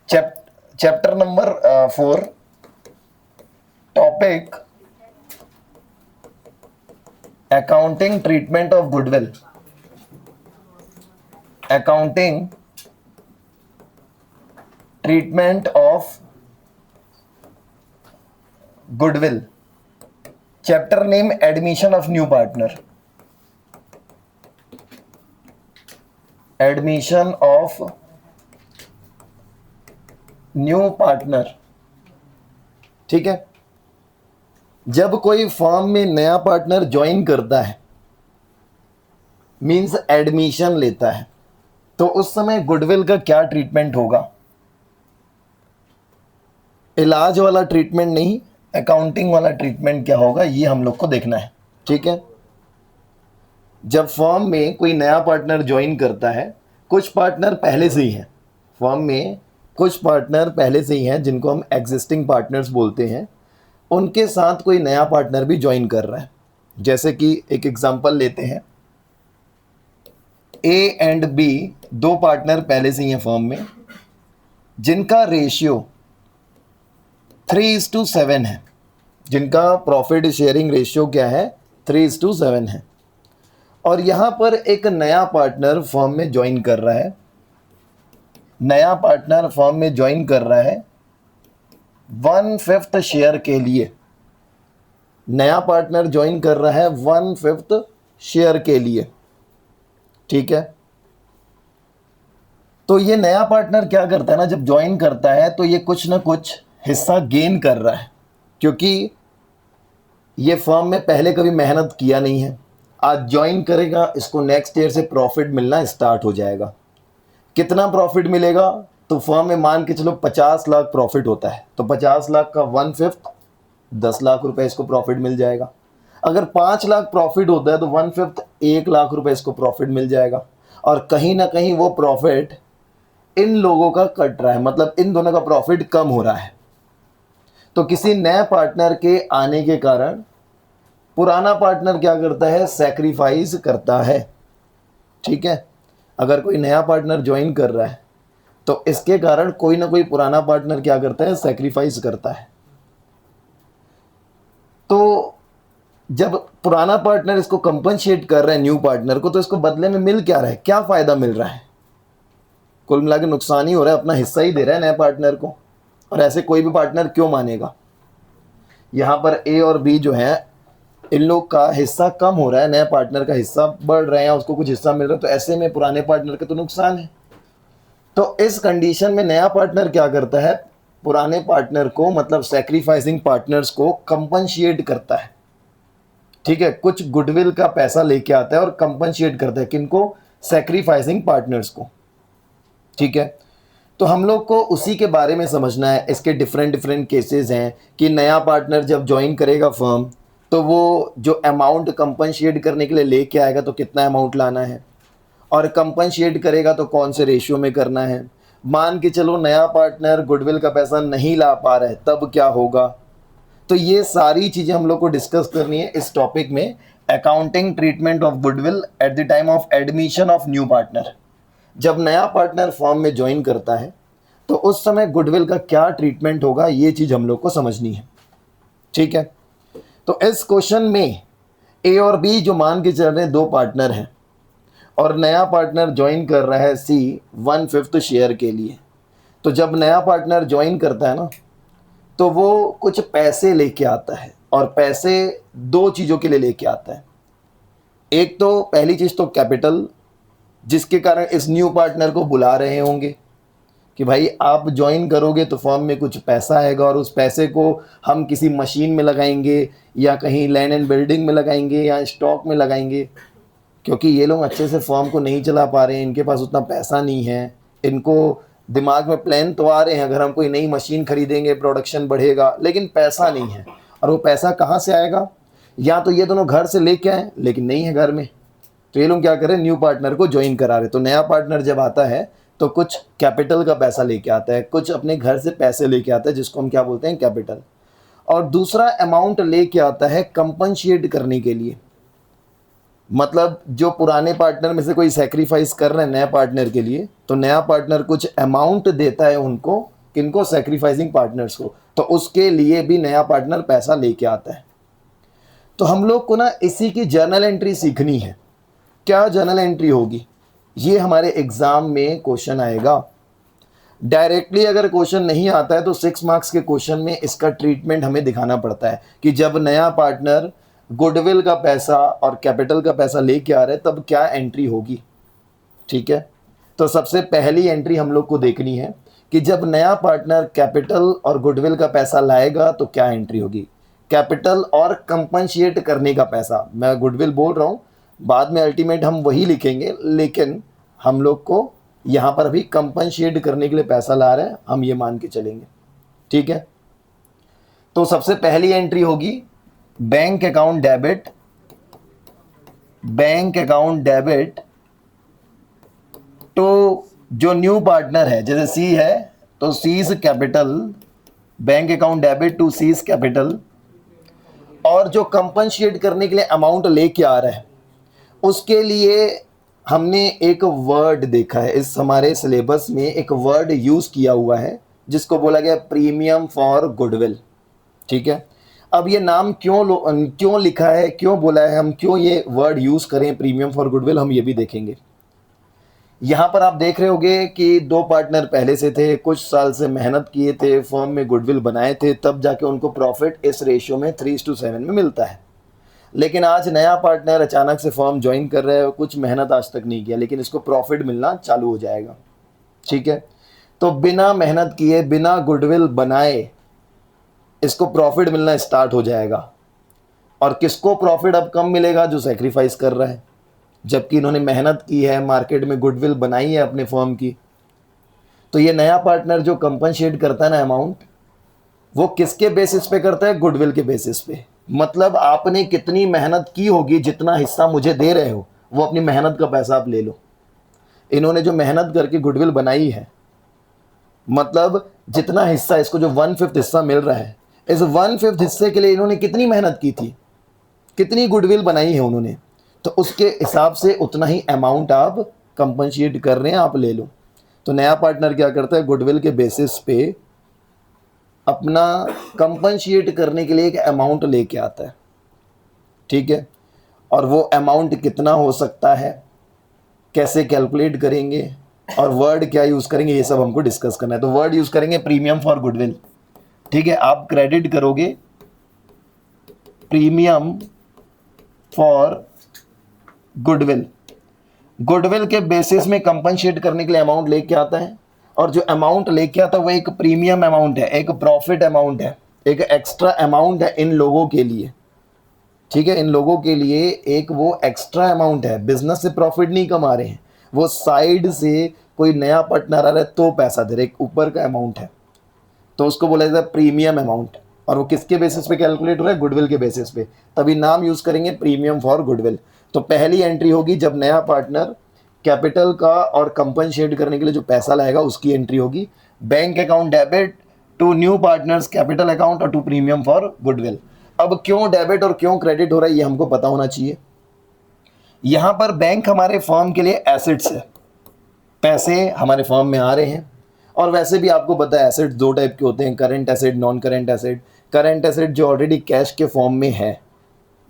Chapter number 4, topic accounting treatment of goodwill. Accounting treatment of goodwill. Chapter name admission of new partner. Admission of new partner. ठीक है, जब कोई firm में नया partner join करता है, मींस एडमिशन लेता है, तो उस समय गुडविल का क्या ट्रीटमेंट होगा। इलाज वाला ट्रीटमेंट नहीं, अकाउंटिंग वाला ट्रीटमेंट क्या होगा, ये हम लोग को देखना है। ठीक है, जब फर्म में कोई नया पार्टनर ज्वाइन करता है, कुछ पार्टनर पहले से ही हैं फर्म में, कुछ पार्टनर पहले से ही हैं जिनको हम एग्जिस्टिंग पार्टनर्स बोलते हैं, उनके साथ कोई नया पार्टनर भी ज्वाइन कर रहा है। जैसे कि एक एग्जांपल लेते हैं, ए एंड बी दो पार्टनर पहले से ही हैं फर्म में, जिनका रेशियो 3:7 है, जिनका प्रॉफिट शेयरिंग रेशियो क्या है, 3:7 है। और यहाँ पर एक नया पार्टनर फर्म में ज्वाइन कर रहा है, नया पार्टनर फर्म में ज्वाइन कर रहा है 1/5 शेयर के लिए। नया पार्टनर ज्वाइन कर रहा है 1/5 शेयर के लिए। ठीक है, तो ये नया पार्टनर क्या करता है ना, जब ज्वाइन करता है तो ये कुछ ना कुछ हिस्सा गेन कर रहा है, क्योंकि ये फर्म में पहले कभी मेहनत किया नहीं है। आज ज्वाइन करेगा, इसको नेक्स्ट ईयर से प्रॉफिट मिलना स्टार्ट हो जाएगा। कितना प्रॉफिट मिलेगा, तो फर्म में मान के चलो 50 लाख प्रॉफिट होता है, तो 50 लाख का 1/5 10 लाख रुपए इसको प्रॉफिट मिल जाएगा। अगर 5 लाख प्रॉफिट होता है तो 1/5 1 लाख रुपए इसको प्रॉफिट मिल जाएगा। और कहीं ना कहीं वो प्रॉफिट इन लोगों का कट रहा है, मतलब इन दोनों का प्रॉफिट कम हो रहा है। तो किसी नए पार्टनर के आने के कारण पुराना पार्टनर क्या करता है, सैक्रिफाइस करता है। ठीक है, अगर कोई नया पार्टनर ज्वाइन कर रहा है तो इसके कारण कोई ना कोई पुराना पार्टनर क्या करता है, सैक्रिफाइस करता है। तो जब पुराना पार्टनर इसको कंपनसेट कर रहा है न्यू पार्टनर को, तो इसको बदले में मिल क्या रहा है, क्या फायदा मिल रहा है, कुल मिला के नुकसान ही हो रहा है, अपना हिस्सा ही दे रहा है नए पार्टनर को। और ऐसे कोई भी पार्टनर क्यों मानेगा। यहाँ पर ए और बी जो है, इन लोग का हिस्सा कम हो रहा है, नए पार्टनर का हिस्सा बढ़ रहे हैं, उसको कुछ हिस्सा मिल रहा है, तो ऐसे में पुराने पार्टनर का तो नुकसान है। तो इस कंडीशन में नया पार्टनर क्या करता है, पुराने पार्टनर को, मतलब सैक्रिफाइसिंग पार्टनर्स को कंपनशिएट करता है। ठीक है, कुछ गुडविल का पैसा लेके आता है और कंपनशिएट करता है, किनको, सैक्रिफाइसिंग पार्टनर्स को। ठीक है, तो हम लोग को उसी के बारे में समझना है। इसके डिफरेंट डिफरेंट केसेस हैं कि नया पार्टनर जब ज्वाइन करेगा फर्म, तो वो जो अमाउंट कंपनशिएट करने के लिए लेके आएगा तो कितना अमाउंट लाना है, और कंपनशिएट करेगा तो कौन से रेशियो में करना है। मान के चलो नया पार्टनर गुडविल का पैसा नहीं ला पा रहा है, तब क्या होगा। तो ये सारी चीज़ें हम लोग को डिस्कस करनी है इस टॉपिक में, accounting treatment of goodwill at the time of admission of new partner. जब नया पार्टनर फर्म में ज्वाइन करता है तो उस समय गुडविल का क्या ट्रीटमेंट होगा, ये चीज़ हम लोग को समझनी है। ठीक है, तो इस क्वेश्चन में ए और बी जो मान के चल रहे हैं, दो पार्टनर हैं, और नया पार्टनर ज्वाइन कर रहा है सी 1/5 शेयर के लिए। तो जब नया पार्टनर ज्वाइन करता है ना, तो वो कुछ पैसे लेके आता है, और पैसे दो चीज़ों के लिए लेके आता है। एक तो पहली चीज़ तो कैपिटल, जिसके कारण इस न्यू पार्टनर को बुला रहे होंगे कि भाई आप ज्वाइन करोगे तो फर्म में कुछ पैसा आएगा, और उस पैसे को हम किसी मशीन में लगाएंगे, या कहीं लैंड एंड बिल्डिंग में लगाएंगे, या स्टॉक में लगाएंगे, क्योंकि ये लोग अच्छे से फर्म को नहीं चला पा रहे हैं, इनके पास उतना पैसा नहीं है। इनको दिमाग में प्लान तो आ रहे हैं, अगर हम कोई नई मशीन खरीदेंगे प्रोडक्शन बढ़ेगा, लेकिन पैसा नहीं है। और वो पैसा कहाँ से आएगा, या तो ये दोनों घर से लेके आए, लेकिन नहीं है घर में, तो ये लोग क्या करें, न्यू पार्टनर को ज्वाइन करा रहे। तो नया पार्टनर जब आता है तो कुछ कैपिटल का पैसा लेके आता है, कुछ अपने घर से पैसे लेके आता है, जिसको हम क्या बोलते हैं, कैपिटल। और दूसरा अमाउंट लेके आता है कंपनशिएट करने के लिए, मतलब जो पुराने पार्टनर में से कोई सैक्रिफाइस कर रहे हैं नया पार्टनर के लिए, तो नया पार्टनर कुछ अमाउंट देता है उनको किनको, सेक्रीफाइसिंग पार्टनर्स को, तो उसके लिए भी नया पार्टनर पैसा लेके आता है। तो हम लोग को ना इसी की जर्नल एंट्री सीखनी है। क्या जर्नल एंट्री होगी, ये हमारे एग्जाम में क्वेश्चन आएगा। डायरेक्टली अगर क्वेश्चन नहीं आता है तो 6 मार्क्स के क्वेश्चन में इसका ट्रीटमेंट हमें दिखाना पड़ता है कि जब नया पार्टनर गुडविल का पैसा और कैपिटल का पैसा लेके आ रहे हैं तब क्या एंट्री होगी। ठीक है, तो सबसे पहली एंट्री हम लोग को देखनी है कि जब नया पार्टनर कैपिटल और गुडविल का पैसा लाएगा तो क्या एंट्री होगी। कैपिटल और कंपनशिएट करने का पैसा, मैं गुडविल बोल रहा हूँ, बाद में अल्टीमेट हम वही लिखेंगे, लेकिन हम लोग को यहाँ पर अभी कंपनशिएट करने के लिए पैसा ला रहे हैं, हम ये मान के चलेंगे। ठीक है, तो सबसे पहली एंट्री होगी bank account debit, bank account debit तो जो न्यू पार्टनर है, जैसे सी है तो C's capital, bank account debit to C's capital. और जो कंपनशिएट करने के लिए अमाउंट लेके आ रहा है उसके लिए हमने एक वर्ड देखा है, इस हमारे सिलेबस में एक वर्ड यूज़ किया हुआ है जिसको बोला गया प्रीमियम फॉर गुडविल। ठीक है, अब ये नाम क्यों लिखा है, क्यों बोला है, हम क्यों ये वर्ड यूज़ करें प्रीमियम फॉर गुडविल, हम ये भी देखेंगे। यहाँ पर आप देख रहे होंगे कि 2 पार्टनर पहले से थे, कुछ साल से मेहनत किए थे, फर्म में गुडविल बनाए थे, तब जाके उनको प्रॉफिट इस रेशियो में 3:7 में मिलता है। लेकिन आज नया पार्टनर अचानक से फर्म ज्वाइन कर रहा है, कुछ मेहनत आज तक नहीं किया, लेकिन इसको प्रॉफिट मिलना चालू हो जाएगा। ठीक है, तो बिना मेहनत किए, बिना गुडविल बनाए इसको प्रॉफिट मिलना स्टार्ट हो जाएगा। और किसको प्रॉफिट अब कम मिलेगा, जो सेक्रीफाइस कर रहा है, जबकि इन्होंने मेहनत की है, मार्केट में गुडविल बनाई है अपने फर्म की। तो ये नया पार्टनर जो कंपनशिएट करता है ना अमाउंट, वो किसके बेसिस पे करता है, गुडविल के बेसिस पे। मतलब आपने कितनी मेहनत की होगी, जितना हिस्सा मुझे दे रहे हो वो अपनी मेहनत का पैसा आप ले लो। इन्होंने जो मेहनत करके गुडविल बनाई है, मतलब जितना हिस्सा, इसको जो 1/5 हिस्सा मिल रहा है, इस 1/5 हिस्से के लिए इन्होंने कितनी मेहनत की थी, कितनी गुडविल बनाई है उन्होंने, तो उसके हिसाब से उतना ही अमाउंट आप कंपनशिएट कर रहे हैं, आप ले लो। तो नया पार्टनर क्या करता है, गुडविल के बेसिस पे अपना कंपनशिएट करने के लिए एक अमाउंट लेके आता है। ठीक है, और वो अमाउंट कितना हो सकता है, कैसे कैलकुलेट करेंगे और वर्ड क्या यूज़ करेंगे, ये सब हमको डिस्कस करना है। तो वर्ड यूज़ करेंगे प्रीमियम फॉर गुडविल। ठीक है, आप क्रेडिट करोगे प्रीमियम फॉर गुडविल। गुडविल के बेसिस में कंपनशिएट करने के लिए अमाउंट लेके आता है, और जो अमाउंट लेके आता है वो एक प्रीमियम अमाउंट है, एक प्रॉफिट अमाउंट है, एक एक्स्ट्रा अमाउंट है इन लोगों के लिए। ठीक है, इन लोगों के लिए एक वो एक्स्ट्रा अमाउंट है, बिजनेस से प्रॉफिट नहीं कमा रहे हैं, वो साइड से कोई नया पार्टनर आ रहा है तो पैसा दे रहे, एक ऊपर का अमाउंट है, तो उसको बोला जाता है प्रीमियम अमाउंट। और वो किसके बेसिस पे कैलकुलेट हो रहा है, गुडविल के बेसिस पे, तभी नाम यूज़ करेंगे प्रीमियम फॉर गुडविल। तो पहली एंट्री होगी जब नया पार्टनर कैपिटल का और कंपनशिएट करने के लिए जो पैसा लाएगा उसकी एंट्री होगी bank account debit to new partners capital account और टू प्रीमियम फॉर गुडविल। अब क्यों डेबिट और क्यों क्रेडिट हो रहा है ये हमको पता होना चाहिए। यहाँ पर बैंक हमारे फर्म के लिए एसेट्स है, पैसे हमारे फर्म में आ रहे हैं, और वैसे भी आपको पता है एसेट्स 2 टाइप के होते हैं, current asset, non current asset. Current asset जो ऑलरेडी कैश के फॉर्म में है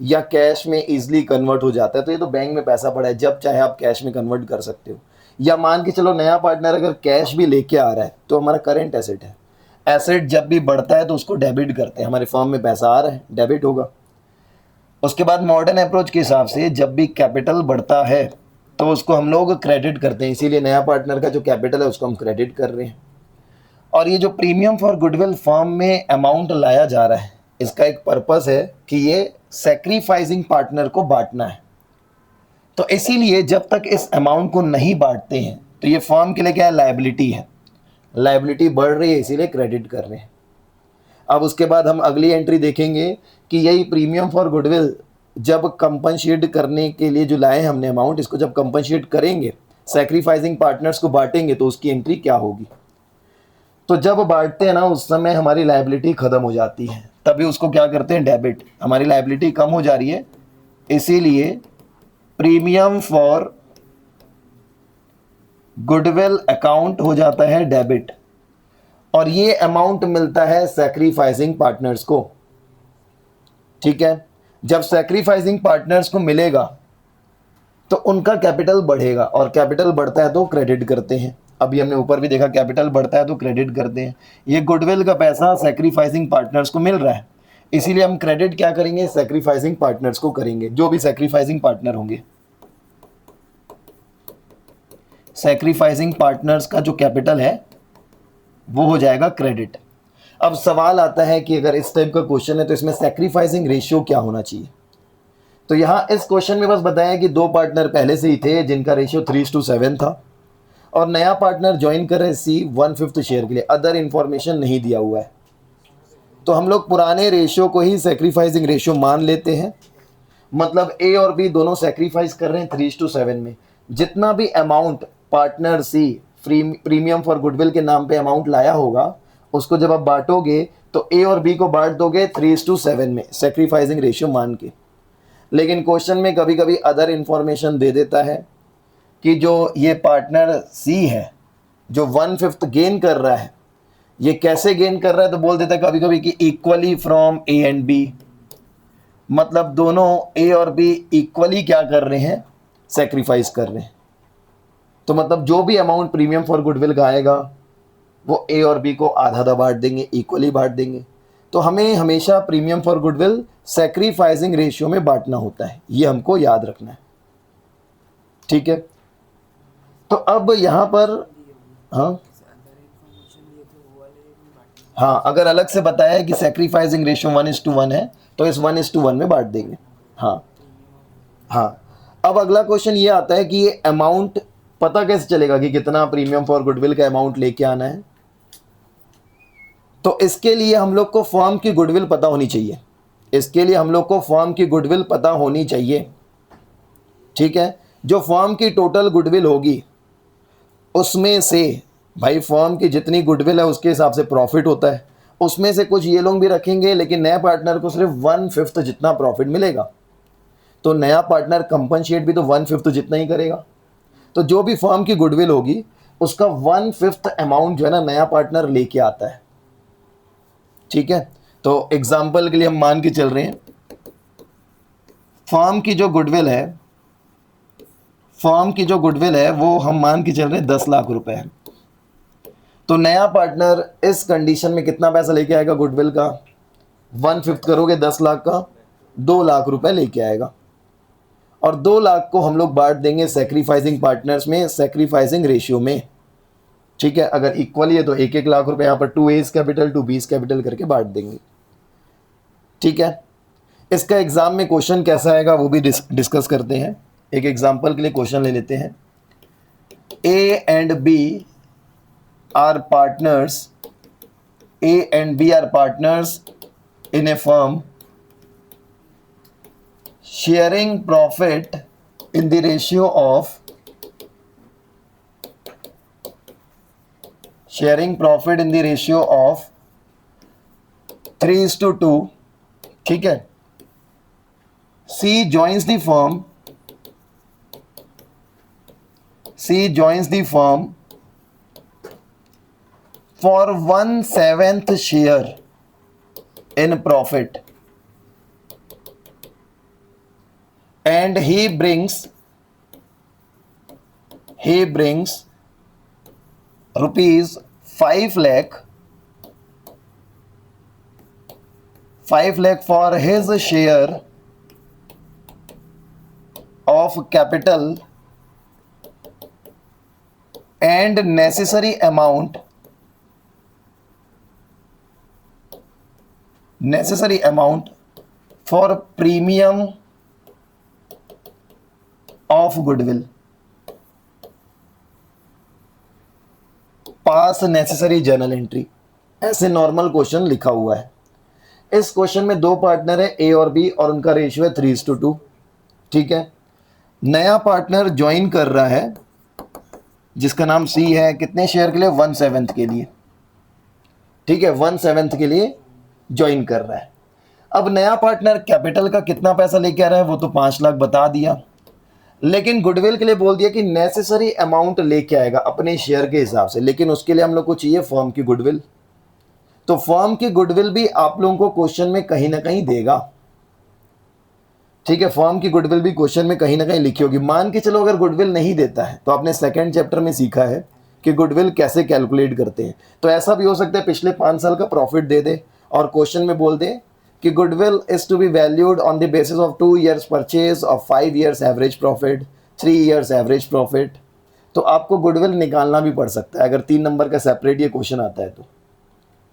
या कैश में इजीली कन्वर्ट हो जाता है, तो ये तो बैंक में पैसा पड़ा है, जब चाहे आप कैश में कन्वर्ट कर सकते हो। या मान के चलो नया पार्टनर अगर कैश भी लेके आ रहा है तो हमारा करंट एसेट है। एसेट जब भी बढ़ता है तो उसको डेबिट करते हैं, हमारे फर्म में पैसा आ रहा है, डेबिट होगा। उसके बाद मॉडर्न अप्रोच के हिसाब से जब भी कैपिटल बढ़ता है तो उसको हम लोग क्रेडिट करते हैं, इसीलिए नया पार्टनर का जो कैपिटल है उसको हम क्रेडिट कर रहे हैं। और ये जो प्रीमियम फॉर गुडविल फर्म में अमाउंट लाया जा रहा है, इसका एक पर्पस है कि ये सैक्रिफाइसिंग पार्टनर को बांटना है। तो इसीलिए जब तक इस अमाउंट को नहीं बांटते हैं तो ये फर्म के लिए क्या है, लायबिलिटी है, लायबिलिटी बढ़ रही है, इसीलिए क्रेडिट कर रहे हैं। अब उसके बाद हम अगली एंट्री देखेंगे कि यही प्रीमियम फॉर गुडविल जब कंपनशिएट करने के लिए जो लाए हैं हमने अमाउंट, इसको जब कंपनशिएट करेंगे, सैक्रिफाइसिंग पार्टनर्स को बांटेंगे, तो उसकी एंट्री क्या होगी। तो जब बांटते हैं ना उस समय हमारी लायबिलिटी खत्म हो जाती है, तभी उसको क्या करते हैं, डेबिट। हमारी लायबिलिटी कम हो जा रही है, इसीलिए प्रीमियम फॉर गुडविल अकाउंट हो जाता है डेबिट। और ये अमाउंट मिलता है सैक्रिफाइसिंग पार्टनर्स को। ठीक है, जब सैक्रिफाइसिंग पार्टनर्स को मिलेगा तो उनका कैपिटल बढ़ेगा, और कैपिटल बढ़ता है तो क्रेडिट करते हैं। अभी हमने ऊपर भी देखा कैपिटल बढ़ता है तो क्रेडिट करते हैं। ये गुडविल का पैसा सैक्रिफाइसिंग पार्टनर्स को मिल रहा है, इसीलिए हम क्रेडिट क्या करेंगे, सैक्रिफाइसिंग पार्टनर्स को करेंगे, जो भी सैक्रिफाइसिंग पार्टनर होंगे। सैक्रिफाइसिंग पार्टनर्स का जो कैपिटल है वो हो जाएगा क्रेडिट। अब सवाल आता है कि अगर इस टाइप का क्वेश्चन है तो इसमें सैक्रिफाइसिंग रेशियो क्या होना चाहिए। तो यहाँ इस क्वेश्चन में बस बताया कि दो पार्टनर पहले से ही थे जिनका रेशियो 3:7 था, और नया पार्टनर ज्वाइन कर रहे सी 1/5 शेयर के लिए। अदर इंफॉर्मेशन नहीं दिया हुआ है, तो हम लोग पुराने रेशियो को ही सैक्रिफाइसिंग रेशियो मान लेते हैं। मतलब ए और बी दोनों सैक्रिफाइस कर रहे हैं 3:7 में। जितना भी amount partner C premium for goodwill के नाम पे अमाउंट लाया होगा, उसको जब आप बांटोगे तो ए और बी को बांट दोगे 3:7 में सैक्रिफाइसिंग रेशियो मान के। लेकिन क्वेश्चन में कभी कभी अदर इंफॉर्मेशन दे देता है कि जो ये पार्टनर सी है जो 1/5 गेन कर रहा है, ये कैसे गेन कर रहा है, तो बोल देता है कभी कभी कि equally from A and B. मतलब दोनों ए और बी इक्वली क्या कर रहे हैं, सैक्रिफाइस कर रहे हैं। तो मतलब जो भी अमाउंट प्रीमियम फॉर गुडविल का आएगा वो ए और बी को आधा आधा बांट देंगे, इक्वली बांट देंगे। तो हमें हमेशा premium for goodwill sacrificing ratio में बांटना होता है, ये हमको याद रखना है। ठीक है, तो अब यहाँ पर हाँ अगर अलग से बताया है कि सैक्रिफाइसिंग रेशियो 1:1 है तो इस 1:1 में बांट देंगे। हाँ, अब अगला क्वेश्चन ये आता है कि ये अमाउंट पता कैसे चलेगा कि कितना प्रीमियम फॉर गुडविल का अमाउंट लेके आना है। तो इसके लिए हम लोग को फर्म की गुडविल पता होनी चाहिए। ठीक है, जो फर्म की टोटल गुडविल होगी उसमें से भाई फर्म की जितनी गुडविल है उसके हिसाब से प्रॉफिट होता है, उसमें से कुछ ये लोग भी रखेंगे, लेकिन नए पार्टनर को सिर्फ 1/5 जितना प्रॉफिट मिलेगा। तो नया पार्टनर कंपनसेट भी तो 1/5 जितना ही करेगा। तो जो भी फर्म की गुडविल होगी उसका 1/5 अमाउंट जो है ना नया पार्टनर लेके आता है। ठीक है, तो एग्जाम्पल के लिए हम मान के चल रहे हैं फर्म की जो गुडविल है वो हम मान के चल रहे हैं 10 लाख रुपए है। तो नया पार्टनर इस कंडीशन में कितना पैसा लेके आएगा गुडविल का, 1/5 करोगे 10 लाख का 2 लाख रुपए लेके आएगा, और 2 लाख को हम लोग बांट देंगे सैक्रिफाइसिंग पार्टनर्स में सैक्रिफाइसिंग रेशियो में। ठीक है, अगर इक्वली है तो 1-1 लाख रुपए यहाँ पर 2A's कैपिटल 2B's कैपिटल करके बांट देंगे। ठीक है, इसका एग्जाम में क्वेश्चन कैसा आएगा वो भी डिस्कस करते हैं। एक एग्जाम्पल के लिए क्वेश्चन ले लेते हैं। A and B are partners in a firm sharing profit in the ratio of 3:2। ठीक है, C joins the firm for 1/7 share in profit, and he brings rupees 5 lakh for his share of capital and necessary amount for premium of goodwill, pass necessary journal entry. ऐसे normal question लिखा हुआ है। इस question में दो partner है ए और B और उनका रेशियो है 3:2। ठीक है, नया पार्टनर ज्वाइन कर रहा है जिसका नाम सी है, कितने शेयर के लिए, 1/7 के लिए। ठीक है, 1/7 के लिए ज्वाइन कर रहा है। अब नया पार्टनर कैपिटल का कितना पैसा लेके आ रहा है वो तो 5 लाख बता दिया, लेकिन गुडविल के लिए बोल दिया कि नेसेसरी अमाउंट लेके आएगा अपने शेयर के हिसाब से, लेकिन उसके लिए हम लोग को चाहिए फर्म की गुडविल। तो फर्म की गुडविल भी आप लोगों को क्वेश्चन में कहीं ना कहीं देगा, ठीक है। फर्म की गुडविल भी क्वेश्चन में कहीं ना कहीं लिखी होगी। मान के चलो अगर गुडविल नहीं देता है तो आपने सेकंड चैप्टर में सीखा है कि गुडविल कैसे कैलकुलेट करते हैं। तो ऐसा भी हो सकता है पिछले 5 साल का प्रॉफिट दे दे और क्वेश्चन में बोल दे कि goodwill is to be valued on the basis of 2 years purchase और 5 years average profit, 3 years average profit. तो आपको गुडविल निकालना भी पड़ सकता है अगर 3 नंबर का सेपरेट ये क्वेश्चन आता है तो,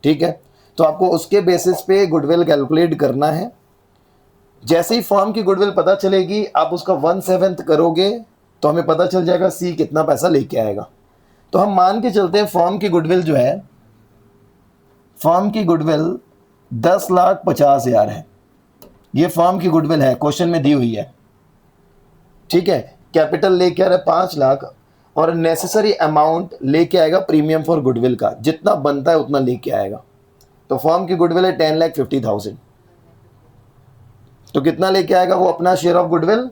ठीक है। तो आपको उसके बेसिस पे गुडविल कैलकुलेट करना है। जैसे ही फर्म की गुडविल पता चलेगी आप उसका 1/7 करोगे तो हमें पता चल जाएगा सी कितना पैसा लेके आएगा। तो हम मान के चलते हैं फर्म की गुडविल जो है, फर्म की गुडविल 10,50,000 है। ये फर्म की गुडविल है, क्वेश्चन में दी हुई है, ठीक है। कैपिटल लेके आ रहा है 5 लाख और नेसेसरी अमाउंट लेके आएगा प्रीमियम फॉर गुडविल का, जितना बनता है उतना लेके आएगा। तो फर्म की गुडविल है 10,50,000, तो कितना लेके आएगा वो अपना शेयर ऑफ गुडविल।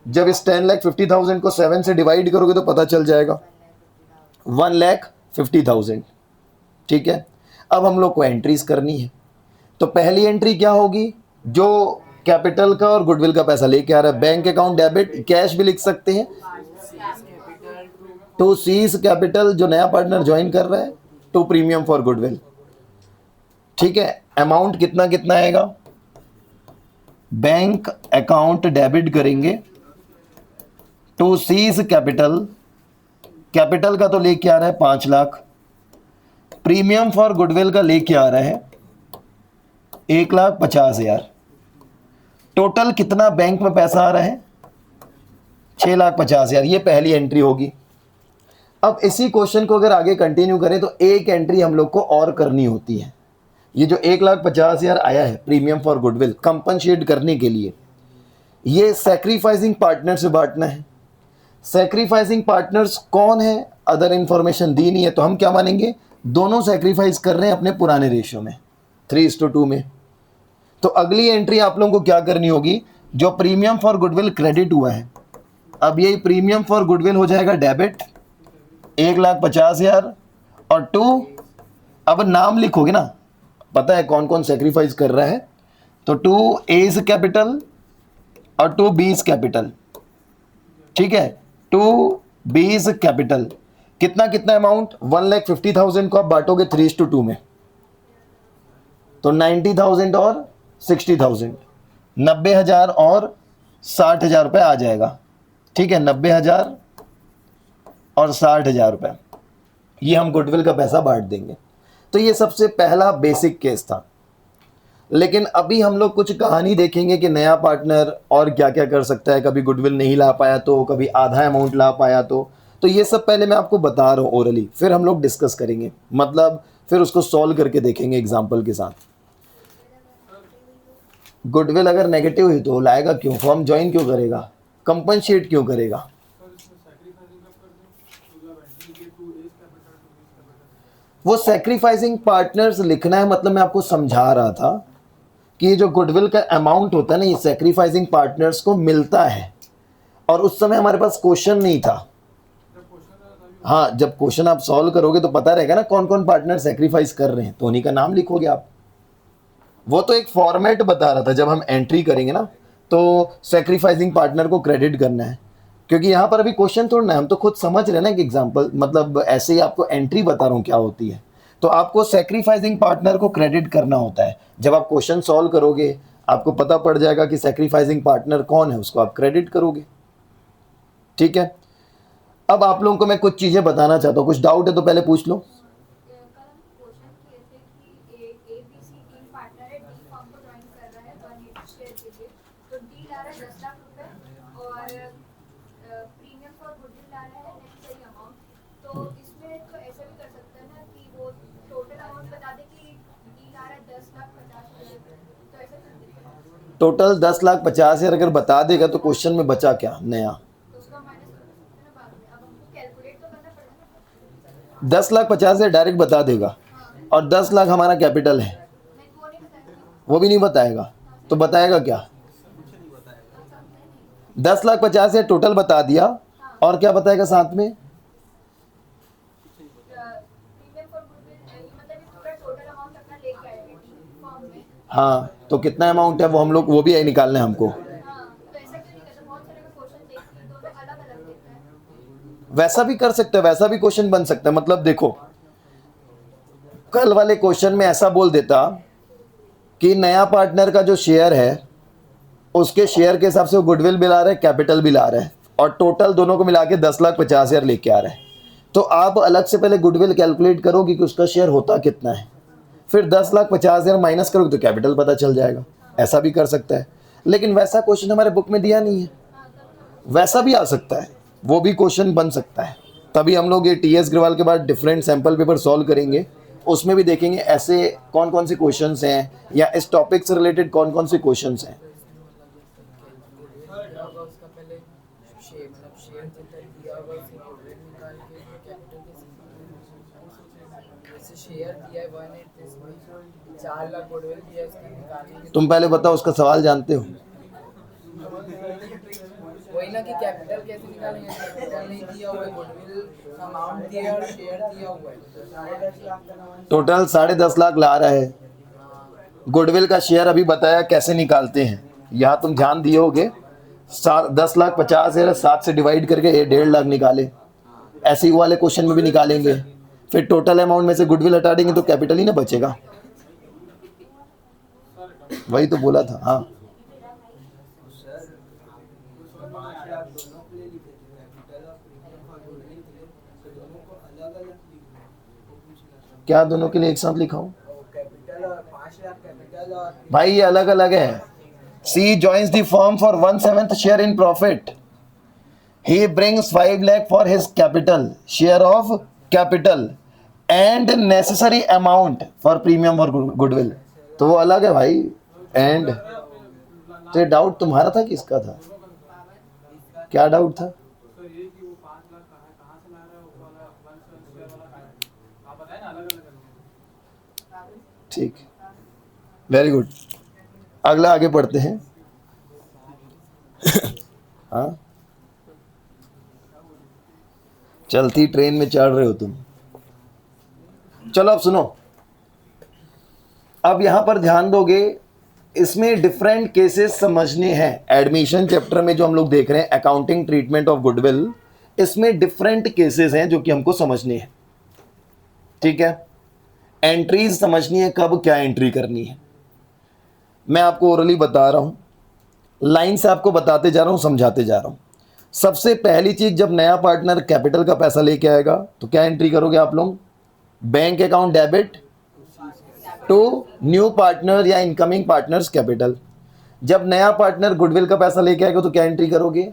जब इस 10,50,000 को 7 से डिवाइड करोगे तो पता चल जाएगा 1,50,000, ठीक है। अब हम लोग को एंट्रीज करनी है। तो पहली एंट्री क्या होगी, जो कैपिटल का और गुडविल का पैसा लेके आ रहा है, बैंक अकाउंट डेबिट, कैश भी लिख सकते हैं, टू सीज कैपिटल जो नया पार्टनर ज्वाइन कर रहा है, टू प्रीमियम फॉर गुडविल, ठीक है। अमाउंट कितना कितना आएगा, बैंक अकाउंट डेबिट करेंगे टू सीज कैपिटल, कैपिटल का तो लेके आ रहा है 5 लाख, प्रीमियम फॉर गुडविल का लेके आ रहा है 1,50,000। टोटल कितना बैंक में पैसा आ रहा है 6,50,000। ये पहली एंट्री होगी। अब इसी क्वेश्चन को अगर आगे कंटिन्यू करें तो एक एंट्री हम लोग को और करनी होती है। ये जो 1,50,000 आया है प्रीमियम फॉर गुडविल कंपनसेट करने के लिए, ये सैक्रिफाइसिंग पार्टनर से बांटना है। सैक्रिफाइसिंग पार्टनर्स कौन है, अदर इंफॉर्मेशन दी नहीं है, तो हम क्या मानेंगे, दोनों सैक्रिफाइस कर रहे हैं अपने पुराने रेशियो में 3:2 में। तो अगली एंट्री आप लोगों को क्या करनी होगी, जो प्रीमियम फॉर गुडविल क्रेडिट हुआ है, अब ये प्रीमियम फॉर गुडविल हो जाएगा डेबिट 1,50,000 और 2, अब नाम लिखोगे ना, पता है कौन कौन सेक्रीफाइस कर रहा है, तो 2 A's कैपिटल और 2 B's कैपिटल, ठीक है। 2 B's कैपिटल कितना कितना अमाउंट, 1,50,000 को आप बांटोगे 3:2 में, तो 90,000 और 60,000, 90,000 और 60,000 रुपये आ जाएगा, ठीक है। 90,000 और 60,000 रुपये ये हम गुडविल का पैसा बांट देंगे। तो ये सबसे पहला बेसिक केस था। लेकिन अभी हम लोग कुछ कहानी देखेंगे कि नया पार्टनर और क्या क्या कर सकता है, कभी गुडविल नहीं ला पाया तो, कभी आधा अमाउंट ला पाया तो ये सब पहले मैं आपको बता रहा हूँ ओरली, फिर हम लोग डिस्कस करेंगे, मतलब फिर उसको सॉल्व करके देखेंगे एग्जाम्पल के साथ। गुडविल अगर नेगेटिव हुई तो लाएगा क्यों, फॉर्म ज्वाइन क्यों करेगा, कंपनसेट क्यों करेगा। वो सैक्रिफाइसिंग पार्टनर्स लिखना है, मतलब मैं आपको समझा रहा था कि ये जो गुडविल का अमाउंट होता है ना, ये सैक्रिफाइसिंग पार्टनर्स को मिलता है। और उस समय हमारे पास क्वेश्चन नहीं था। हाँ, जब क्वेश्चन आप सॉल्व करोगे तो पता रहेगा ना कौन कौन पार्टनर सैक्रिफाइस कर रहे हैं, तो उन्हीं का नाम लिखोगे आप। वो तो एक फॉर्मेट बता रहा था, जब हम एंट्री करेंगे ना तो सैक्रिफाइसिंग पार्टनर को क्रेडिट करना है, क्योंकि यहाँ पर अभी क्वेश्चन थोड़ा है, हम तो खुद समझ रहे हैं ना कि एग्जांपल, मतलब ऐसे ही आपको एंट्री बता रहा हूँ क्या होती है। तो आपको सैक्रिफाइसिंग पार्टनर को क्रेडिट करना होता है। जब आप क्वेश्चन सॉल्व करोगे आपको पता पड़ जाएगा कि सैक्रिफाइसिंग पार्टनर कौन है, उसको आप क्रेडिट करोगे, ठीक है। अब आप लोगों को मैं कुछ चीज़ें बताना चाहता हूँ, कुछ डाउट है तो पहले पूछ लो। टोटल 10,50,000 अगर बता देगा तो क्वेश्चन में बचा क्या नया, 10,50,000 डायरेक्ट बता देगा और 10 लाख हमारा कैपिटल है, वो भी नहीं बताएगा, तो बताएगा क्या, 10,50,000 टोटल बता दिया और क्या बताएगा साथ में, हाँ, तो कितना अमाउंट है वो हम लोग, वो भी यही निकालना है हमको। वैसा भी कर सकते हैं, वैसा भी क्वेश्चन बन सकता है। मतलब देखो, कल वाले क्वेश्चन में ऐसा बोल देता कि नया पार्टनर का जो शेयर है उसके शेयर के हिसाब से वो गुडविल बिल आ रहा है, कैपिटल बिल आ रहा है, और टोटल दोनों को मिला के 10,50,000 लेके आ रहा है। तो आप अलग से पहले गुडविल कैलकुलेट करोगे कि उसका शेयर होता कितना है, फिर 10,50,000 माइनस करोगे तो कैपिटल पता चल जाएगा। ऐसा भी कर सकता है, लेकिन वैसा क्वेश्चन हमारे बुक में दिया नहीं है। वैसा भी आ सकता है, वो भी क्वेश्चन बन सकता है। तभी हम लोग ये टी एस अग्रवाल के बाद डिफरेंट सैम्पल पेपर सॉल्व करेंगे, उसमें भी देखेंगे ऐसे कौन कौन से क्वेश्चंस हैं, या इस टॉपिक से रिलेटेड कौन कौन से क्वेश्चंस हैं। उसका पहले शेयर जितना दिया होगा उसे गुडविल निकाल के कैपिटल के जैसे शेयर दिया है 183 4 लाख गुडविल दिया है उसका निकालेंगे। तुम पहले बताओ उसका सवाल जानते हो? वही ना कि कैपिटल कैसे निकालेंगे, कैपिटल नहीं दिया हुआ है, गुडविल अमाउंट दिया है और शेयर दिया हुआ है। टोटल 10.5 लाख ला रहा है, गुडविल का शेयर अभी बताया कैसे निकालते हैं। यहाँ तुम ध्यान दिए होगे, 10,50,000 7 से डिवाइड करके ये 1.5 लाख निकाले। ऐसे ही वाले क्वेश्चन में भी निकालेंगे, फिर टोटल अमाउंट में से गुडविल हटा देंगे तो कैपिटल ही ना बचेगा। वही तो बोला था। हाँ, क्या दोनों के लिए एक साथ लिखा हूँ भाई? ये अलग अलग है। C joins the firm for 1/7 share in profit, he brings 5 lakh for his capital share of capital and necessary amount for premium और गुडविल, तो वो अलग है भाई। एंड तो ये डाउट तुम्हारा था कि इसका था? क्या डाउट था? ठीक, वेरी गुड। अगला आगे पढ़ते हैं। हाँ, चलती ट्रेन में चढ़ रहे हो तुम। चलो अब सुनो, अब यहां पर ध्यान दोगे, इसमें डिफरेंट केसेस समझने हैं। एडमिशन चैप्टर में जो हम लोग देख रहे हैं अकाउंटिंग ट्रीटमेंट ऑफ गुडविल, इसमें डिफरेंट केसेस हैं जो कि हमको समझने हैं। ठीक है, एंट्रीज समझनी है, कब क्या एंट्री करनी है। मैं आपको ओरली बता रहा हूं, लाइन से आपको बताते जा रहा हूं, समझाते जा रहा हूं। सबसे पहली चीज, जब नया पार्टनर कैपिटल का पैसा लेके आएगा तो क्या एंट्री करोगे आप लोग? Bank account debit to new partner या इनकमिंग पार्टनर्स कैपिटल। जब नया पार्टनर गुडविल का पैसा लेके आएगा तो क्या एंट्री करोगे?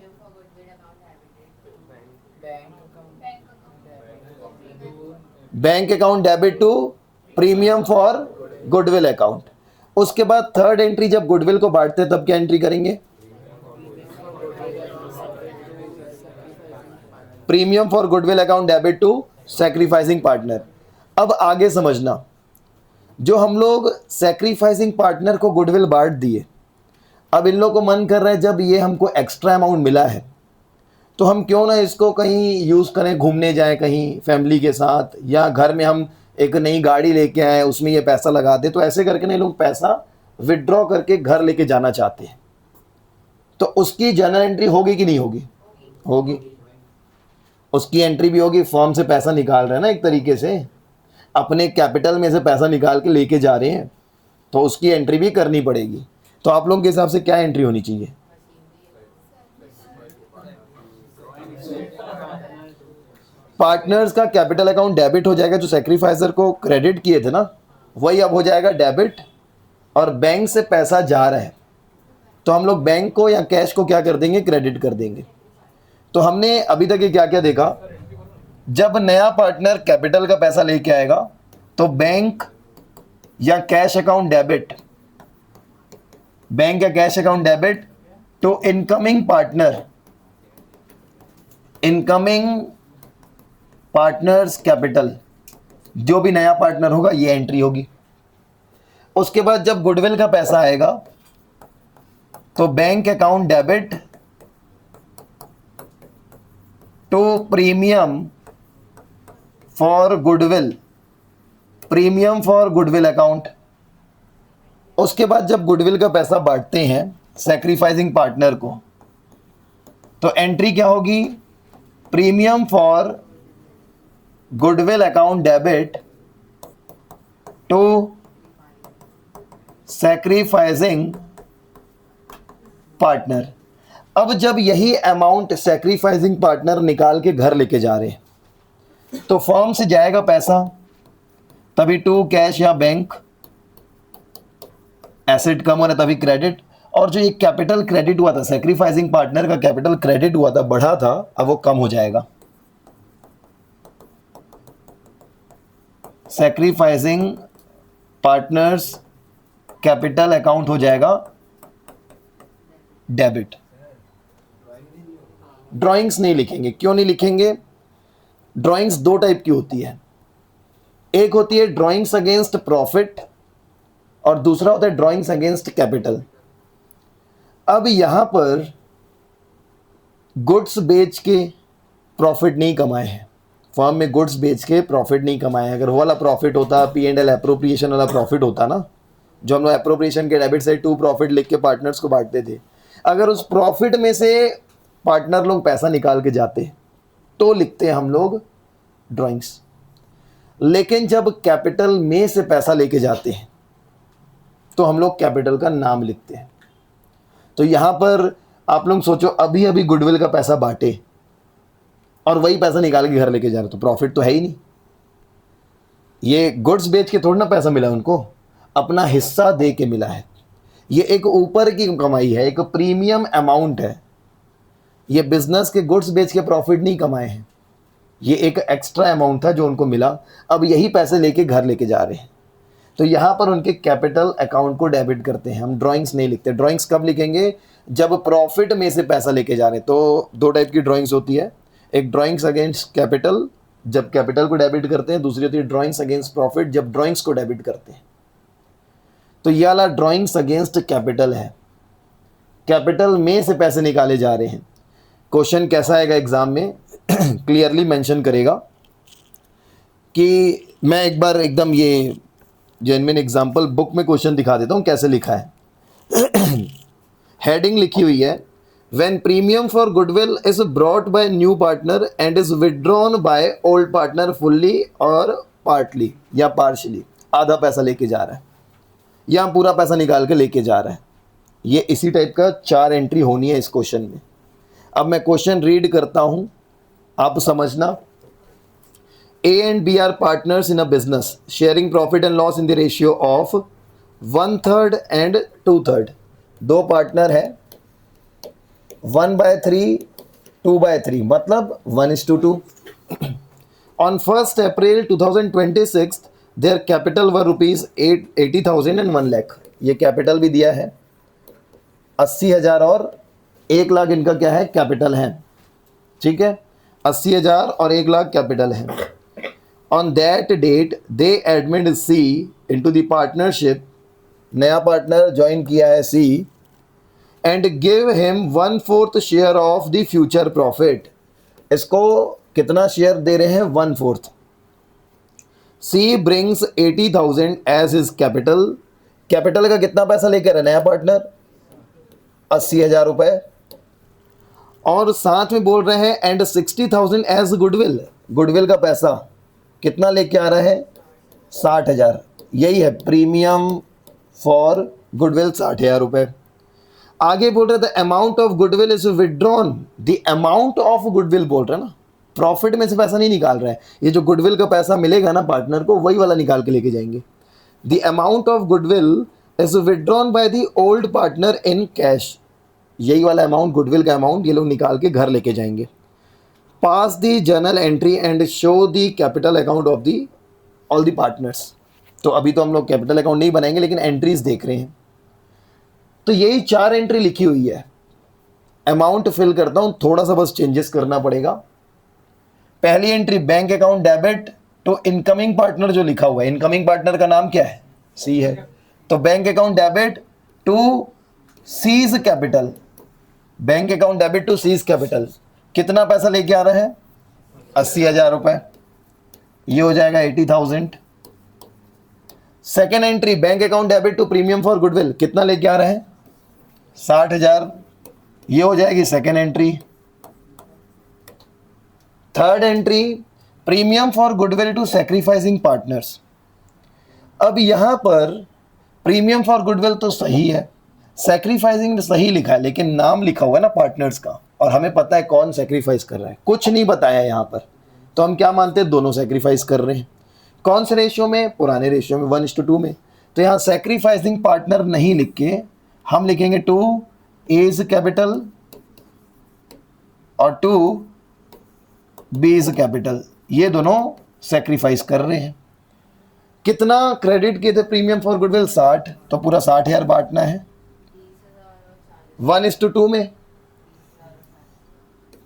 Bank account debit to premium for goodwill account. उसके बाद थर्ड एंट्री, जब गुडविल को बांटते हैं तब क्या एंट्री करेंगे? Premium for goodwill account debit to sacrificing partner. अब आगे समझना, जो हम लोग सैक्रिफाइसिंग पार्टनर को गुडविल बांट दिए, अब इन लोगों को मन कर रहा है जब ये हमको एक्स्ट्रा अमाउंट मिला है तो हम क्यों ना इसको कहीं यूज़ करें, घूमने जाएं कहीं फैमिली के साथ, या घर में हम एक नई गाड़ी लेके आए उसमें ये पैसा लगा दे। तो ऐसे करके ना लोग पैसा विड्रॉ करके घर लेके जाना चाहते हैं। तो उसकी जर्नल एंट्री होगी कि नहीं होगी? होगी। उसकी एंट्री भी होगी, फॉर्म से पैसा निकाल रहे हैं ना, एक तरीके से अपने कैपिटल में से पैसा निकाल के लेके जा रहे हैं, तो उसकी एंट्री भी करनी पड़ेगी। तो आप लोगों के हिसाब से क्या एंट्री होनी चाहिए? पार्टनर्स का कैपिटल अकाउंट डेबिट हो जाएगा, जो सैक्रिफाइसर को क्रेडिट किए थे ना वही अब हो जाएगा डेबिट, और बैंक से पैसा जा रहा है तो हम लोग बैंक को या कैश को क्या कर देंगे? क्रेडिट कर देंगे। तो हमने अभी तक ये क्या क्या देखा, जब नया पार्टनर कैपिटल का पैसा लेके आएगा तो बैंक या कैश अकाउंट डेबिट, बैंक या cash account debit to incoming partner, incoming partners capital, जो भी नया पार्टनर होगा ये एंट्री होगी। उसके बाद जब गुडविल का पैसा आएगा तो bank account debit to premium for goodwill, premium for goodwill account, उसके बाद जब गुडविल का पैसा बांटते हैं सैक्रिफाइसिंग पार्टनर को, तो एंट्री क्या होगी? Premium for goodwill account debit to sacrificing partner. अब जब यही अमाउंट सैक्रिफाइसिंग पार्टनर निकाल के घर लेके जा रहे हैं तो फर्म से जाएगा पैसा, तभी टू कैश या बैंक, एसेट कम हो रहा है तभी क्रेडिट, और जो ये कैपिटल क्रेडिट हुआ था, सैक्रिफाइसिंग पार्टनर का कैपिटल क्रेडिट हुआ था, बढ़ा था, अब वो कम हो जाएगा। सैक्रिफाइसिंग पार्टनर्स कैपिटल अकाउंट हो जाएगा डेबिट। ड्राइंग्स नहीं लिखेंगे। क्यों नहीं लिखेंगे? ड्राइंग्स दो टाइप की होती है, एक होती है ड्राइंग्स अगेंस्ट प्रॉफिट और दूसरा होता है ड्राइंग्स अगेंस्ट कैपिटल। अब यहां पर गुड्स बेच के प्रॉफिट नहीं कमाए हैं, फर्म में गुड्स बेच के प्रॉफिट नहीं कमाए हैं। अगर वो वाला प्रॉफिट होता, P&L एप्रोप्रिएशन वाला प्रॉफिट होता ना, जो हम लोग एप्रोप्रिएशन के डेबिट साइड टू प्रॉफिट लिख के पार्टनर्स को बांटते थे, अगर उस प्रॉफिट में से पार्टनर लोग पैसा निकाल के जाते तो लिखते हैं हम लोग ड्राइंग्स। लेकिन जब कैपिटल में से पैसा लेके जाते हैं तो हम लोग कैपिटल का नाम लिखते हैं। तो यहां पर आप लोग सोचो, अभी अभी गुडविल का पैसा बांटे और वही पैसा निकाल के घर लेके जा रहे, तो प्रॉफिट तो है ही नहीं। ये गुड्स बेच के थोड़ा ना पैसा मिला उनको, अपना हिस्सा दे के मिला है। ये एक ऊपर की कमाई है, एक प्रीमियम अमाउंट है। ये बिजनेस के गुड्स बेच के प्रॉफिट नहीं कमाए हैं, ये एक एक्स्ट्रा अमाउंट था जो उनको मिला, अब यही पैसे लेके घर लेके जा रहे हैं। तो यहाँ पर उनके कैपिटल अकाउंट को डेबिट करते हैं, हम ड्राइंग्स नहीं लिखते। ड्राइंग्स कब लिखेंगे? जब प्रॉफिट में से पैसा लेके जा रहे हैं। तो दो टाइप की ड्राइंग्स होती है, एक ड्राइंग्स अगेंस्ट कैपिटल जब कैपिटल को डेबिट करते हैं, दूसरी होती है ड्राइंग्स अगेंस्ट प्रॉफिट जब ड्राइंग्स को डेबिट करते हैं। तो ये वाला ड्राइंग्स अगेंस्ट कैपिटल है, कैपिटल में से पैसे निकाले जा रहे हैं। क्वेश्चन कैसा आएगा एग्जाम में क्लियरली मेंशन करेगा कि मैं एक बार एकदम ये जेन्युइन एग्जांपल बुक में क्वेश्चन दिखा देता हूँ कैसे लिखा है। हेडिंग लिखी हुई है, when premium for goodwill is brought by new partner and is withdrawn by old partner fully और पार्टली या पार्शली। आधा पैसा लेके जा रहा है या पूरा पैसा निकाल के लेके जा रहा है। ये इसी टाइप का 4 एंट्री होनी है इस क्वेश्चन में। अब मैं क्वेश्चन रीड करता हूं, आप समझना। A and B are partners in a business, sharing profit and loss in the ratio of 1/3 and 2/3. दो पार्टनर है, 1/3, 2/3, मतलब 1:2. On 1st April 2026, their capital were rupees 80,000 and 1 lakh. ये कैपिटल भी दिया है, 80,000 और 1 लाख इनका क्या है? कैपिटल है। ठीक है, 80,000 और 1 लाख कैपिटल है। On that date, they admit C into the partnership. नया पार्टनर ज्वाइन किया है C and give him 1/4 share of the future profit. इसको कितना शेयर दे रहे हैं? 1/4. C brings 80,000 as his capital. Capital का कितना पैसा लेकर है नया पार्टनर? 80,000 रुपए। और साथ में बोल रहे हैं एंड 60,000 एज गुडविल। गुडविल का पैसा कितना लेके आ रहा है? 60,000। यही है प्रीमियम फॉर गुडविल, 60,000 रुपए। आगे बोल रहे थे amount of goodwill is withdrawn. The amount of goodwill बोल रहे हैं ना, प्रॉफिट में से पैसा नहीं निकाल रहा है। ये जो गुडविल का पैसा मिलेगा ना पार्टनर को, वही वाला निकाल के लेके जाएंगे। The amount of goodwill is withdrawn by the old partner in cash. यही वाला अमाउंट, गुडविल का अमाउंट, ये लोग निकाल के घर लेके जाएंगे। Pass the journal entry and show the capital account of the all the partners. तो अभी तो हम लोग कैपिटल अकाउंट नहीं बनाएंगे, लेकिन एंट्रीज देख रहे हैं। तो यही 4 एंट्री लिखी हुई है। अमाउंट फिल करता हूं, थोड़ा सा बस चेंजेस करना पड़ेगा। पहली entry bank account debit to incoming partner, जो लिखा हुआ है इनकमिंग पार्टनर का नाम क्या है? सी है। तो bank account debit to C's capital, bank account debit to C's capital. कितना पैसा लेके आ रहा है? 80,000 रुपए। ये हो जाएगा 80,000। Second entry bank account debit to premium for goodwill, कितना लेके आ रहे हैं 60,000, ये हो जाएगी second entry. Third entry premium for goodwill to sacrificing partners. अब यहां पर प्रीमियम फॉर गुडविल तो सही है, सैक्रिफाइसिंग सही लिखा है, लेकिन नाम लिखा हुआ है ना पार्टनर्स का, और हमें पता है कौन सैक्रिफाइस कर रहा है, कुछ नहीं बताया यहां पर, तो हम क्या मानते हैं दोनों सैक्रिफाइस कर रहे हैं। कौन से रेशियो में, पुराने रेशियो में 1:2 में। तो यहाँ सैक्रिफाइसिंग पार्टनर नहीं लिख के हम लिखेंगे 2 इज कैपिटल और 2 बी इज कैपिटल, ये दोनों सैक्रिफाइस कर रहे हैं। कितना क्रेडिट किए थे प्रीमियम फॉर गुडविल 60, तो पूरा 60,000 बांटना है 1:2 में,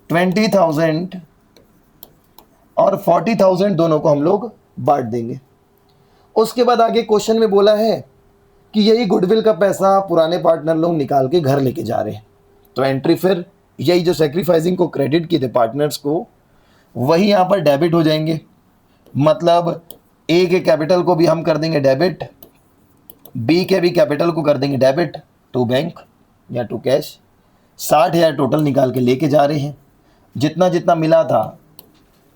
20,000 और 40,000 दोनों को हम लोग बांट देंगे। उसके बाद आगे क्वेश्चन में बोला है कि यही गुडविल का पैसा पुराने पार्टनर लोग निकाल के घर लेके जा रहे हैं, तो एंट्री फिर यही जो सैक्रिफाइसिंग को क्रेडिट किए थे पार्टनर्स को, वही यहाँ पर डेबिट हो जाएंगे। मतलब ए के कैपिटल को भी हम कर देंगे डेबिट, बी के भी कैपिटल को कर देंगे डेबिट टू बैंक या टू कैश। 60,000 टोटल निकाल के लेके जा रहे हैं, जितना जितना मिला था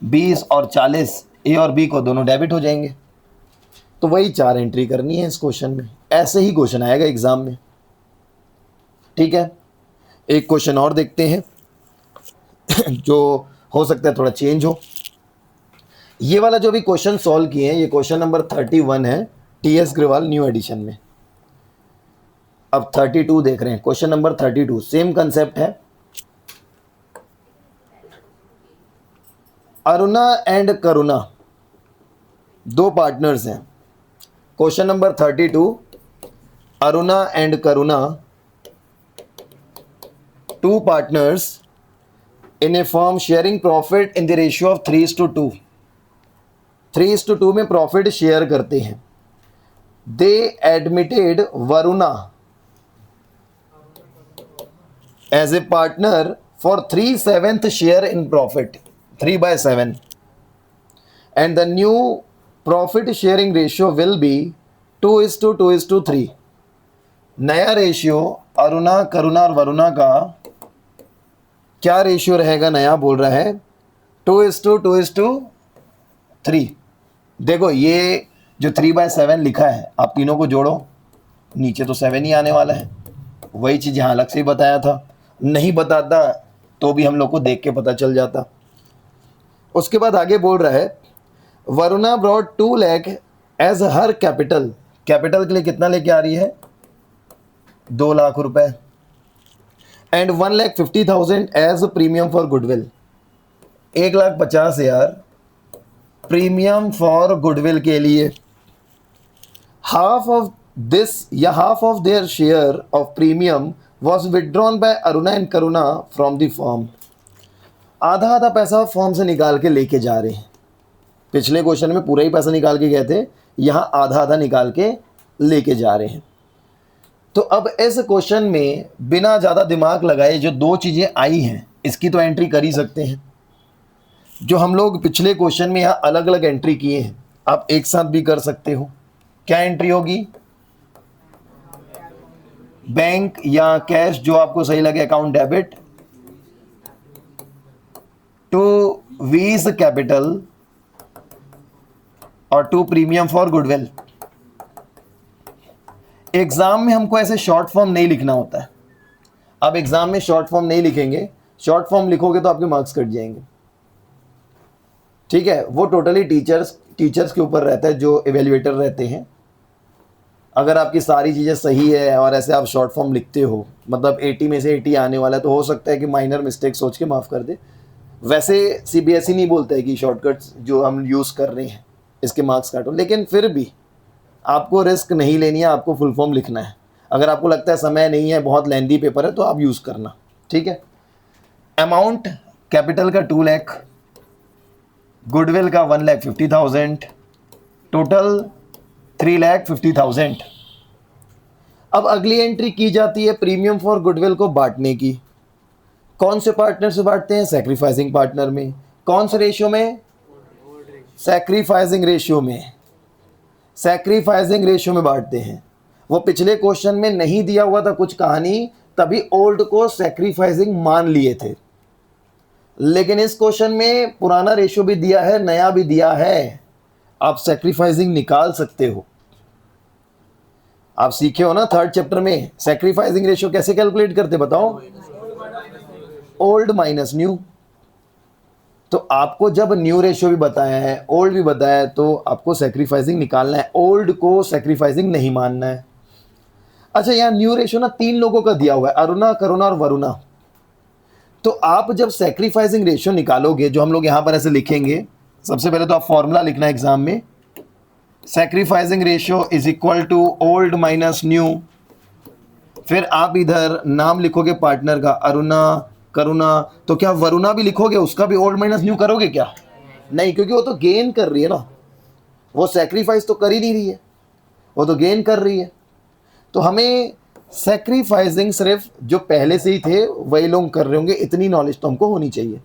20 और 40 ए और बी को दोनों डेबिट हो जाएंगे। तो वही 4 एंट्री करनी है इस क्वेश्चन में, ऐसे ही क्वेश्चन आएगा एग्जाम में। ठीक है, एक क्वेश्चन और देखते हैं जो हो सकता है थोड़ा चेंज हो। ये वाला जो भी क्वेश्चन सॉल्व किए हैं, ये क्वेश्चन नंबर 31 है टीएस ग्रेवाल न्यू एडिशन में। अब 32 देख रहे हैं, क्वेश्चन नंबर 32 सेम कंसेप्ट है। अरुणा एंड करुणा दो पार्टनर्स हैं। Question number 32, Aruna and Karuna two partners in a firm sharing profit in the ratio of 3:2। 3:2 में प्रॉफिट शेयर करते हैं। They admitted Varuna as a partner for 3/7 share in profit, 3/7, and the new profit sharing ratio will be 2:2:3। नया ratio Aruna, करुणा और वरुणा का क्या ratio रहेगा, नया बोल रहा है 2:2:3। देखो ये जो 3/7 लिखा है, आप तीनों को जोड़ो, नीचे तो 7 ही आने वाला है। वही चीज़ यहाँ अलग से ही बताया था, नहीं बताता तो भी हम लोग को देख के पता चल जाता। उसके बाद आगे बोल रहा है वरुणा ब्रॉड 2 लाख एज हर कैपिटल। कैपिटल के लिए कितना लेके आ रही है 2 लाख रुपए, and 1,50,000 as premium for goodwill. 1,50,000 premium for goodwill के लिए। हाफ ऑफ दिस या half of their share of premium was withdrawn by Aruna and Karuna from the firm. आधा आधा पैसा फॉर्म से निकाल के लेके जा रहे हैं। पिछले क्वेश्चन में पूरा ही पैसा निकाल के गए थे, यहाँ आधा आधा निकाल के लेके जा रहे हैं। तो अब इस क्वेश्चन में बिना ज़्यादा दिमाग लगाए जो दो चीज़ें आई हैं, इसकी तो एंट्री कर ही सकते हैं। जो हम लोग पिछले क्वेश्चन में यहाँ अलग अलग एंट्री किए हैं, आप एक साथ भी कर सकते हो। क्या एंट्री होगी, बैंक या कैश, जो आपको सही लगे, account debit to V's capital और to premium for goodwill. Exam में हमको ऐसे शॉर्ट फॉर्म नहीं लिखना होता है। अब एग्जाम में शॉर्ट फॉर्म नहीं लिखेंगे, शॉर्ट फॉर्म लिखोगे तो आपके मार्क्स कट जाएंगे। ठीक है, वो टोटली टीचर्स के ऊपर रहता है जो एवेल्युएटर रहते हैं। अगर आपकी सारी चीज़ें सही है और ऐसे आप शॉर्ट फॉर्म लिखते हो, मतलब 80 में से 80 आने वाला है, तो हो सकता है कि माइनर मिस्टेक सोच के माफ़ कर दे। वैसे सीबीएसई नहीं बोलता है कि शॉर्टकट्स जो हम यूज़ कर रहे हैं इसके मार्क्स काटो, लेकिन फिर भी आपको रिस्क नहीं लेनी है, आपको फुल फॉर्म लिखना है। अगर आपको लगता है समय नहीं है, बहुत लेंदी पेपर है, तो आप यूज़ करना। ठीक है, अमाउंट कैपिटल का 2 लाख, गुडविल का 1,50,000, टोटल 3,50,000। अब अगली एंट्री की जाती है प्रीमियम फॉर गुडविल को बांटने की। कौन से पार्टनर से बांटते हैं, सैक्रिफाइसिंग पार्टनर में। कौन से रेशियो में, सैक्रिफाइसिंग रेशियो में। सैक्रिफाइसिंग रेशियो में बांटते हैं। वो पिछले क्वेश्चन में नहीं दिया हुआ था कुछ कहानी, तभी ओल्ड को सैक्रिफाइसिंग मान लिए थे, लेकिन इस क्वेश्चन में पुराना रेशियो भी दिया है, नया भी दिया है, आप सैक्रिफाइसिंग निकाल सकते हो। आप सीखे हो ना थर्ड चैप्टर में सैक्रिफाइसिंग रेशियो कैसे कैलकुलेट करते बताओ, ओल्ड माइनस न्यू। तो आपको जब न्यू रेशियो भी बताया है, ओल्ड भी बताया है, तो आपको सैक्रिफाइसिंग निकालना है, ओल्ड को सैक्रिफाइसिंग नहीं मानना है। अच्छा, यहाँ न्यू रेशियो ना 3 लोगों का दिया हुआ है, अरुणा, करुणा और वरुणा। तो आप जब सैक्रिफाइसिंग रेशियो निकालोगे, जो हम लोग यहाँ पर ऐसे लिखेंगे, सबसे पहले तो आप फॉर्मूला लिखना एग्जाम में, sacrificing ratio is equal to old minus new. फिर आप इधर नाम लिखोगे पार्टनर का, अरुणा, करुणा। तो क्या वरुणा भी लिखोगे, उसका भी ओल्ड माइनस न्यू करोगे क्या? नहीं, क्योंकि वो तो गेन कर रही है ना, वो सैक्रिफाइस तो कर ही नहीं रही है, वो तो गेन कर रही है। तो हमें सैक्रिफाइसिंग सिर्फ जो पहले से ही थे वही लोग कर रहे होंगे, इतनी नॉलेज तो हमको होनी चाहिए।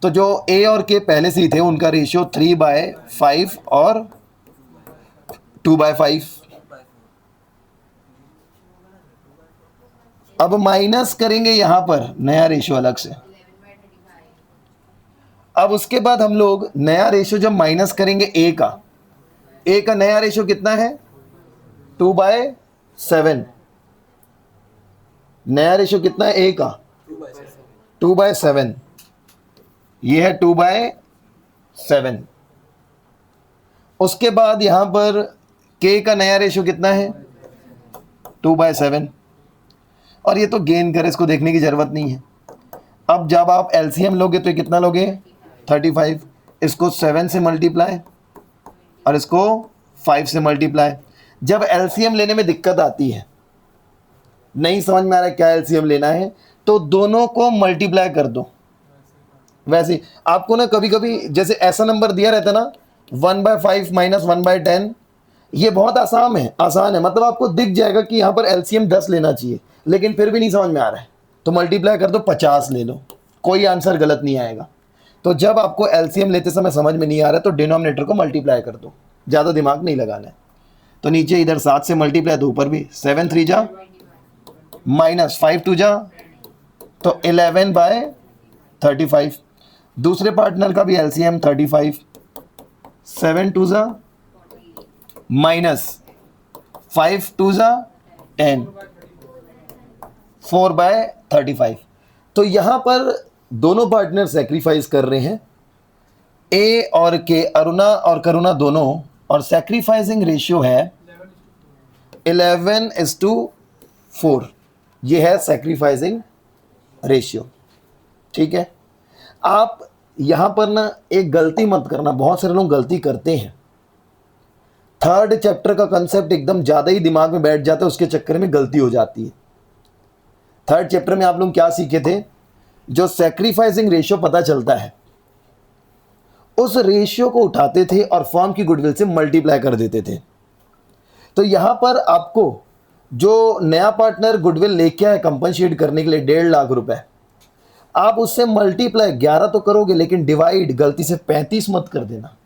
तो जो ए और के पहले से ही थे उनका रेशियो 3/5 और 2/5। अब माइनस करेंगे यहां पर नया रेशियो अलग से। अब उसके बाद हम लोग नया रेशियो जब माइनस करेंगे ए का नया रेशियो कितना है, 2/7। नया रेशियो कितना है ए का, 2/7। ये है 2/7। उसके बाद यहां पर के का नया रेशियो कितना है, 2/7। और ये तो गेन करे, इसको देखने की जरूरत नहीं है। अब जब आप एलसीएम लोगे तो ये कितना लोगे, 35। इसको 7 से मल्टीप्लाई और इसको 5 से मल्टीप्लाई। जब एलसीएम लेने में दिक्कत आती है, नहीं समझ में आ रहा है क्या एलसीएम लेना है, तो दोनों को मल्टीप्लाई कर दो। वैसे आपको ना कभी कभी जैसे ऐसा नंबर दिया रहता ना, 1/5 माइनस 1/10, ये बहुत आसान है, मतलब आपको दिख जाएगा कि यहाँ पर एलसीएम 10 लेना चाहिए, लेकिन फिर भी नहीं समझ में आ रहा है तो मल्टीप्लाई कर दो, 50 ले लो, कोई आंसर गलत नहीं आएगा। तो जब आपको एलसीएम लेते समय समझ में नहीं आ रहा है तो डिनोमिनेटर को मल्टीप्लाई कर दो, ज़्यादा दिमाग नहीं लगाना है। तो नीचे इधर 7 से मल्टीप्लाई, तो ऊपर भी 7 3 जा माइनस 5 2 जा, तो 11/35। दूसरे पार्टनर का भी एलसीएम 35, 7 2 जा माइनस 5 2 जा 10, 4/35। तो यहां पर दोनों पार्टनर सेक्रीफाइस कर रहे हैं, ए और के, अरुणा और करुणा दोनों, और सेक्रीफाइसिंग रेशियो है 11:4। ये है सेक्रीफाइसिंग रेशियो। ठीक है, आप यहां पर ना एक गलती मत करना, बहुत सारे लोग गलती करते हैं, थर्ड चैप्टर का कंसेप्ट एकदम ज़्यादा ही दिमाग में बैठ जाता है, उसके चक्कर में गलती हो जाती है। थर्ड चैप्टर में आप लोग क्या सीखे थे, जो सैक्रिफाइसिंग रेशियो पता चलता है उस रेशियो को उठाते थे और फर्म की गुडविल से मल्टीप्लाई कर देते थे। तो यहां पर आपको जो नया पार्टनर गुडविल लेके आए कंपनसेट करने के लिए 1.5 लाख रुपए, आप उससे मल्टीप्लाई 11 तो करोगे, लेकिन डिवाइड गलती से 35 मत कर देना।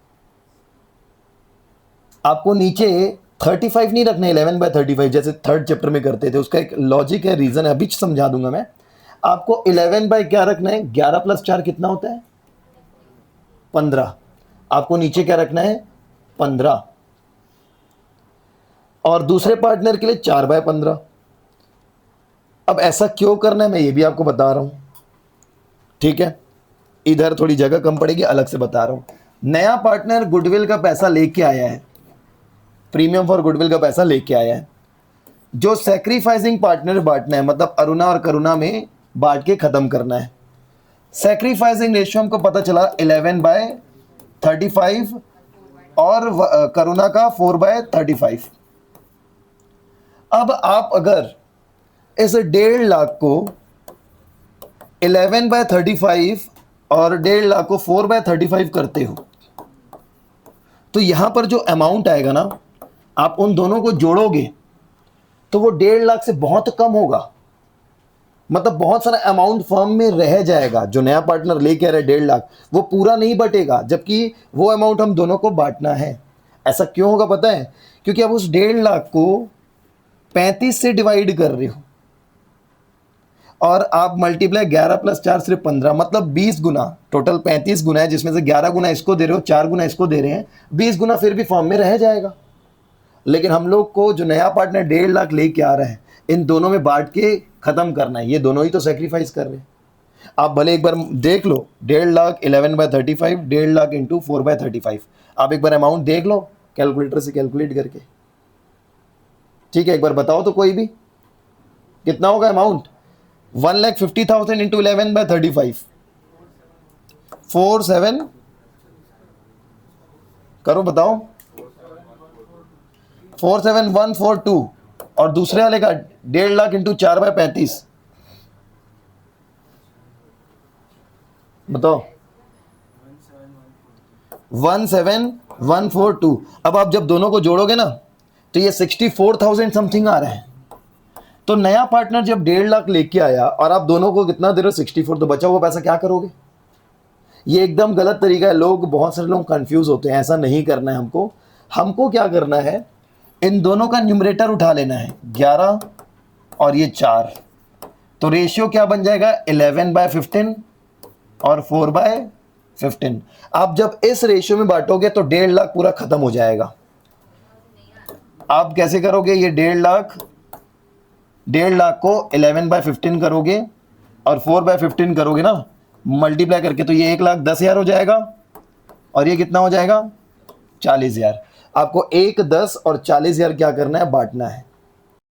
आपको नीचे 35 नहीं रखना, 11/35 जैसे थर्ड चैप्टर में करते थे। उसका एक लॉजिक है, रीजन है, अभी समझा दूंगा मैं आपको। 11 क्या रखना है, 11 + 4 कितना होता है, 15। आपको नीचे क्या रखना है, 15। और दूसरे पार्टनर के लिए 4/15। अब ऐसा क्यों करना है मैं ये भी आपको बता रहा हूं, ठीक है। इधर थोड़ी जगह कम पड़ेगी, अलग से बता रहा हूं। नया पार्टनर गुडविल का पैसा लेके आया है, प्रीमियम फॉर गुडविल का पैसा लेके आया है। जो सैक्रिफाइसिंग पार्टनर बांटना है, मतलब अरुणा और करुणा में बांट के खत्म करना है। सैक्रिफाइसिंग रेशियो हमको पता चला 11/35 और करुणा का 4/35। अब आप अगर इस 1.5 लाख को 11/35 और 1.5 लाख को 4/35 करते हो, तो यहां पर जो अमाउंट आएगा ना, आप उन दोनों को जोड़ोगे तो वो 1.5 लाख से बहुत कम होगा। मतलब बहुत सारा अमाउंट फर्म में रह जाएगा। जो नया पार्टनर लेके आ रहा है 1.5 लाख, वो पूरा नहीं बटेगा, जबकि वो अमाउंट हम दोनों को बांटना है। ऐसा क्यों होगा पता है? क्योंकि आप उस 1.5 लाख को 35 से डिवाइड कर रहे हो और आप मल्टीप्लाई 11 + 4 सिर्फ 15, मतलब 20 गुना। टोटल 35 गुना है, जिसमें से 11 गुना इसको दे रहे हो, 4 गुना इसको दे रहे हैं, 20 गुना फिर भी फॉर्म में रह जाएगा। लेकिन हम लोग को जो नया पार्टनर 1.5 लाख लेके आ रहा है, इन दोनों में बांट के खत्म करना है। ये दोनों ही तो सेक्रीफाइस कर रहे हैं। आप भले एक बार देख लो, 1.5 लाख 11/35, 1.5 लाख इंटू 4/35। आप एक बार अमाउंट देख लो कैलकुलेटर से कैलकुलेट करके, ठीक है? एक बार बताओ तो कोई भी, कितना होगा अमाउंट? 1,50,000 इंटू 11/35, 47 करो, बताओ। 47142। और दूसरे वाले का 1.5 लाख इंटू 4/35, बताओ। 17142। अब आप जब दोनों को जोड़ोगे ना तो ये 64,000 समथिंग आ रहा है। तो नया पार्टनर जब 1.5 लाख लेके आया और आप दोनों को कितना दे रहे हो? 64। तो बचा हुआ पैसा क्या करोगे? ये एकदम गलत तरीका है। लोग, बहुत सारे लोग कंफ्यूज होते हैं। ऐसा नहीं करना है हमको। हमको क्या करना है, इन दोनों का न्यूमरेटर उठा लेना है, 11 और ये 4। तो रेशियो क्या बन जाएगा? 11/15 और 4/15। आप जब इस रेशियो में बांटोगे तो 1.5 लाख पूरा खत्म हो जाएगा। आप कैसे करोगे? ये 1.5 लाख को 11/15 करोगे और 4/15 करोगे ना, मल्टीप्लाई करके, तो ये 1,10,000 हो जाएगा और ये कितना हो जाएगा? 40,000। आपको 1, 10 और 40,000 क्या करना है? बांटना है।